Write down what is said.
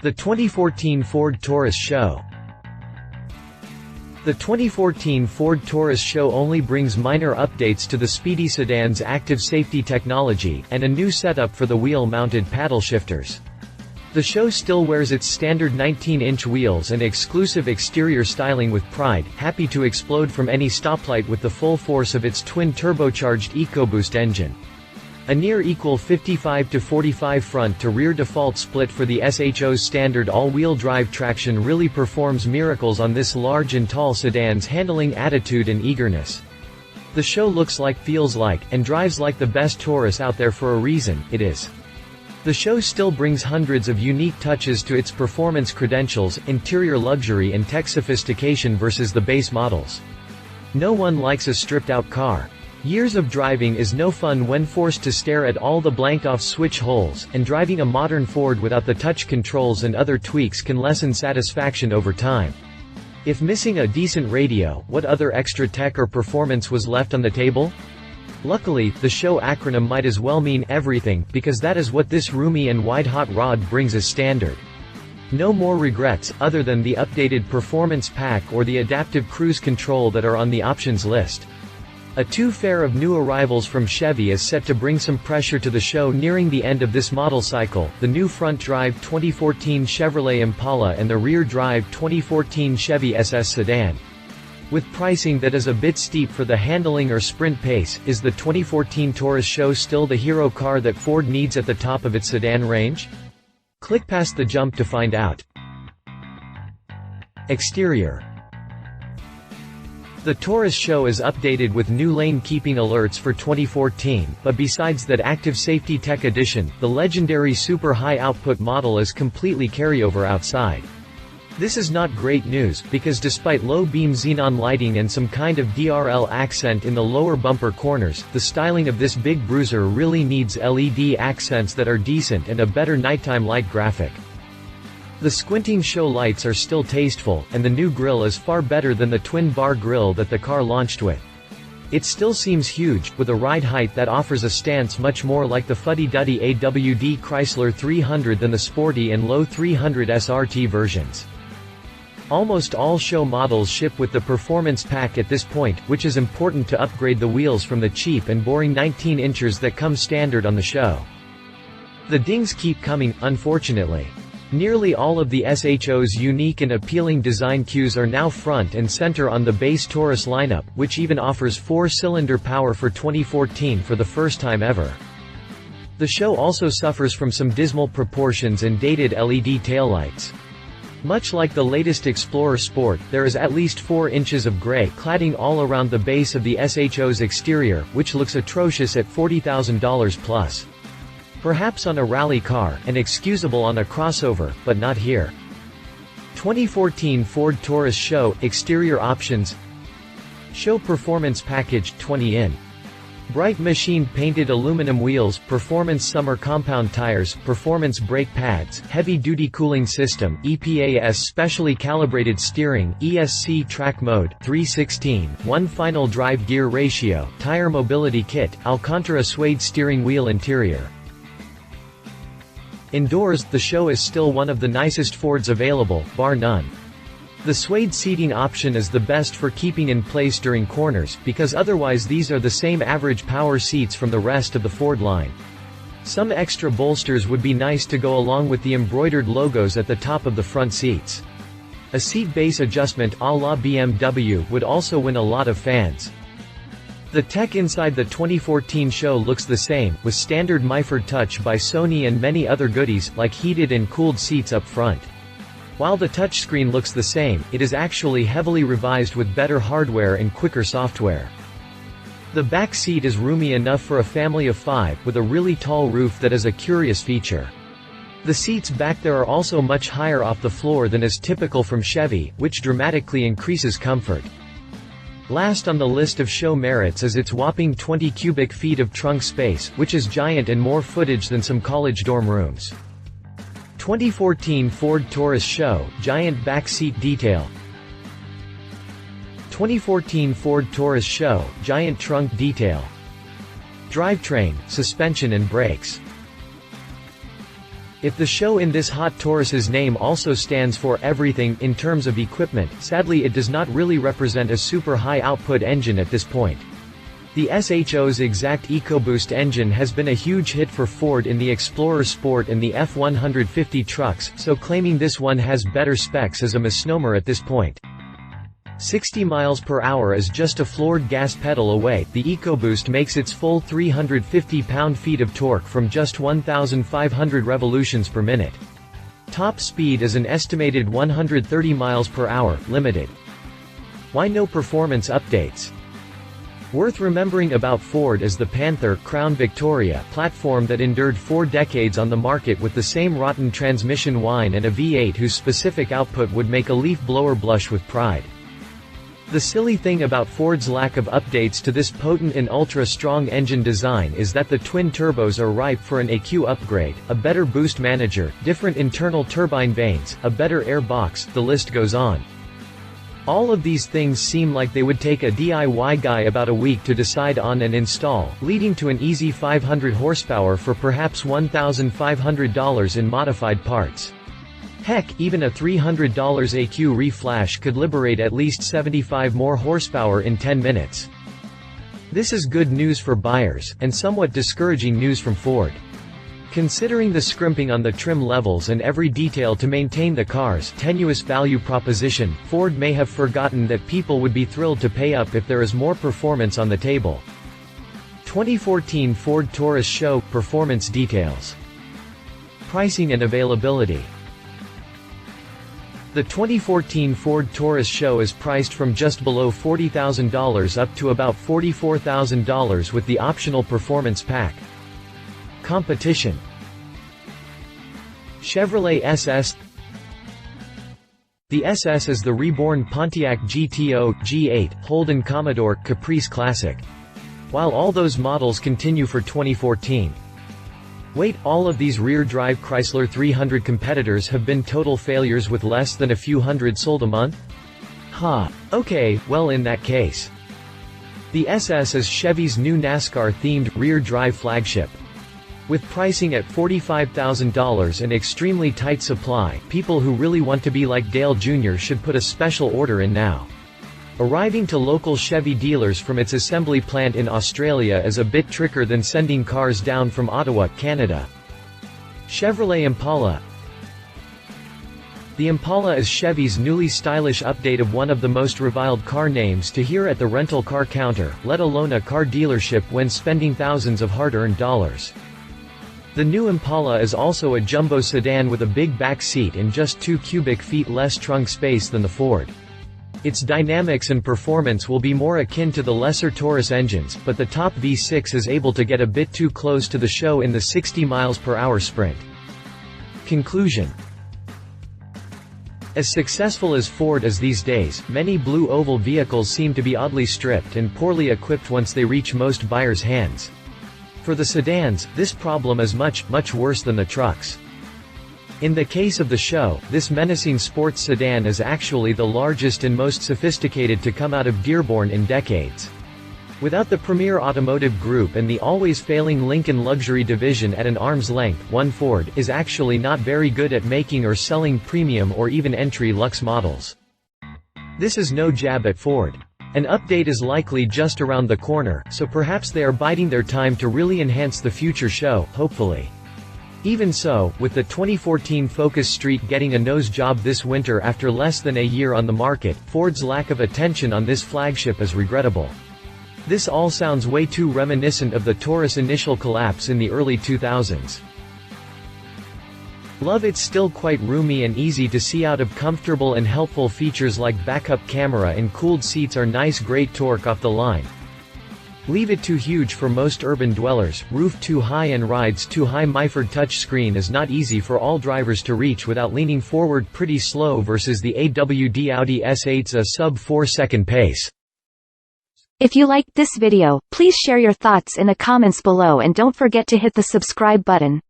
The 2014 Ford Taurus SHO. The 2014 Ford Taurus SHO only brings minor updates to the Speedy sedan's active safety technology, and a new setup for the wheel-mounted paddle shifters. The SHO still wears its standard 19-inch wheels and exclusive exterior styling with pride, happy to explode from any stoplight with the full force of its twin-turbocharged EcoBoost engine. A near-equal 55-45 front-to-rear default split for the SHO's standard all-wheel drive traction really performs miracles on this large and tall sedan's handling attitude and eagerness. The SHO looks like, feels like, and drives like the best Taurus out there for a reason, it is. The SHO still brings hundreds of unique touches to its performance credentials, interior luxury and tech sophistication versus the base models. No one likes a stripped-out car. Years of driving is no fun when forced to stare at all the blanked-off switch holes, and driving a modern Ford without the touch controls and other tweaks can lessen satisfaction over time. If missing a decent radio, what other extra tech or performance was left on the table? Luckily, the SHO acronym might as well mean everything, because that is what this roomy and wide hot rod brings as standard. No more regrets, other than the updated performance pack or the adaptive cruise control that are on the options list. A two-fair of new arrivals from Chevy is set to bring some pressure to the SHO nearing the end of this model cycle, the new front-drive 2014 Chevrolet Impala and the rear-drive 2014 Chevy SS sedan. With pricing that is a bit steep for the handling or sprint pace, is the 2014 Taurus SHO still the hero car that Ford needs at the top of its sedan range? Click past the jump to find out. Exterior. The Taurus SHO is updated with new lane-keeping alerts for 2014, but besides that active safety tech addition, the legendary super high-output model is completely carryover outside. This is not great news, because despite low-beam xenon lighting and some kind of DRL accent in the lower bumper corners, the styling of this big bruiser really needs LED accents that are decent and a better nighttime light graphic. The squinting SHO lights are still tasteful, and the new grille is far better than the twin-bar grille that the car launched with. It still seems huge, with a ride height that offers a stance much more like the fuddy-duddy AWD Chrysler 300 than the sporty and low 300 SRT versions. Almost all SHO models ship with the performance pack at this point, which is important to upgrade the wheels from the cheap and boring 19-inchers that come standard on the SHO. The dings keep coming, unfortunately. Nearly all of the SHO's unique and appealing design cues are now front and center on the base Taurus lineup, which even offers 4-cylinder power for 2014 for the first time ever. The SHO also suffers from some dismal proportions and dated LED taillights. Much like the latest Explorer Sport, there is at least 4 inches of gray cladding all around the base of the SHO's exterior, which looks atrocious at $40,000 plus. Perhaps on a rally car, and excusable on a crossover, but not here. 2014 Ford Taurus SHO, exterior options. SHO Performance Package, 20-in. Bright machine-painted aluminum wheels, performance summer compound tires, performance brake pads, heavy-duty cooling system, EPAS specially calibrated steering, ESC track mode, 3/16, 1 final drive gear ratio, tire mobility kit, Alcantara suede steering wheel interior. Indoors, the SHO is still one of the nicest Fords available, bar none. The suede seating option is the best for keeping in place during corners, because otherwise these are the same average power seats from the rest of the Ford line. Some extra bolsters would be nice to go along with the embroidered logos at the top of the front seats. A seat base adjustment à la BMW would also win a lot of fans. The tech inside the 2014 SHO looks the same, with standard MIFARD touch by Sony and many other goodies, like heated and cooled seats up front. While the touchscreen looks the same, it is actually heavily revised with better hardware and quicker software. The back seat is roomy enough for a family of 5, with a really tall roof that is a curious feature. The seats back there are also much higher off the floor than is typical from Chevy, which dramatically increases comfort. Last on the list of SHO merits is its whopping 20 cubic feet of trunk space, which is giant and more footage than some college dorm rooms. 2014 Ford Taurus SHO, giant back seat detail. 2014 Ford Taurus SHO, giant trunk detail. Drivetrain, suspension and brakes. If the SHO in this hot Taurus's name also stands for everything in terms of equipment, sadly it does not really represent a super high output engine at this point. The SHO's exact EcoBoost engine has been a huge hit for Ford in the Explorer Sport and the F-150 trucks, so claiming this one has better specs is a misnomer at this point. 60 miles per hour is just a floored gas pedal away. The EcoBoost makes its full 350 pound-feet of torque from just 1,500 revolutions per minute. Top speed is an estimated 130 miles per hour, limited. Why no performance updates? Worth remembering about Ford is the Panther Crown Victoria platform that endured 4 decades on the market with the same rotten transmission whine and a V8 whose specific output would make a leaf blower blush with pride. The silly thing about Ford's lack of updates to this potent and ultra-strong engine design is that the twin turbos are ripe for an EQ upgrade, a better boost manager, different internal turbine vanes, a better air box, the list goes on. All of these things seem like they would take a DIY guy about a week to decide on and install, leading to an easy 500 horsepower for perhaps $1,500 in modified parts. Heck, even a $300 EQ reflash could liberate at least 75 more horsepower in 10 minutes. This is good news for buyers, and somewhat discouraging news from Ford. Considering the scrimping on the trim levels and every detail to maintain the car's tenuous value proposition, Ford may have forgotten that people would be thrilled to pay up if there is more performance on the table. 2014 Ford Taurus SHO performance details. Pricing and availability. The 2014 Ford Taurus SHO is priced from just below $40,000 up to about $44,000 with the optional performance pack. Competition. Chevrolet SS. The SS is the reborn Pontiac GTO, G8, Holden Commodore, Caprice Classic. While all those models continue for 2014. Wait, all of these rear-drive Chrysler 300 competitors have been total failures with less than a few hundred sold a month? Ha. Okay, well in that case. The SS is Chevy's new NASCAR-themed rear-drive flagship. With pricing at $45,000 and extremely tight supply, people who really want to be like Dale Jr. should put a special order in now. Arriving to local Chevy dealers from its assembly plant in Australia is a bit trickier than sending cars down from Ottawa, Canada. Chevrolet Impala. The Impala is Chevy's newly stylish update of one of the most reviled car names to hear at the rental car counter, let alone a car dealership when spending thousands of hard-earned dollars. The new Impala is also a jumbo sedan with a big back seat and just 2 cubic feet less trunk space than the Ford. Its dynamics and performance will be more akin to the lesser Taurus engines, but the top V6 is able to get a bit too close to the SHO in the 60 miles per hour sprint. Conclusion. As successful as Ford is these days, many blue oval vehicles seem to be oddly stripped and poorly equipped once they reach most buyers' hands. For the sedans, this problem is much, much worse than the trucks. In the case of the SHO, this menacing sports sedan is actually the largest and most sophisticated to come out of Dearborn in decades. Without the premier automotive group and the always failing Lincoln luxury division at an arm's length, one Ford is actually not very good at making or selling premium or even entry luxe models. This is no jab at Ford. An update is likely just around the corner, so perhaps they are biding their time to really enhance the future SHO, hopefully. Even so, with the 2014 Focus Street getting a nose job this winter after less than a year on the market, Ford's lack of attention on this flagship is regrettable. This all sounds way too reminiscent of the Taurus initial collapse in the early 2000s. Love it's still quite roomy and easy to see out of comfortable and helpful features like backup camera and cooled seats are nice, great torque off the line. Leave it too huge for most urban dwellers, roof too high and rides too high. MyFord touchscreen is not easy for all drivers to reach without leaning forward pretty slow versus the AWD Audi S8's a sub 4-second pace. If you liked this video, please share your thoughts in the comments below and don't forget to hit the subscribe button.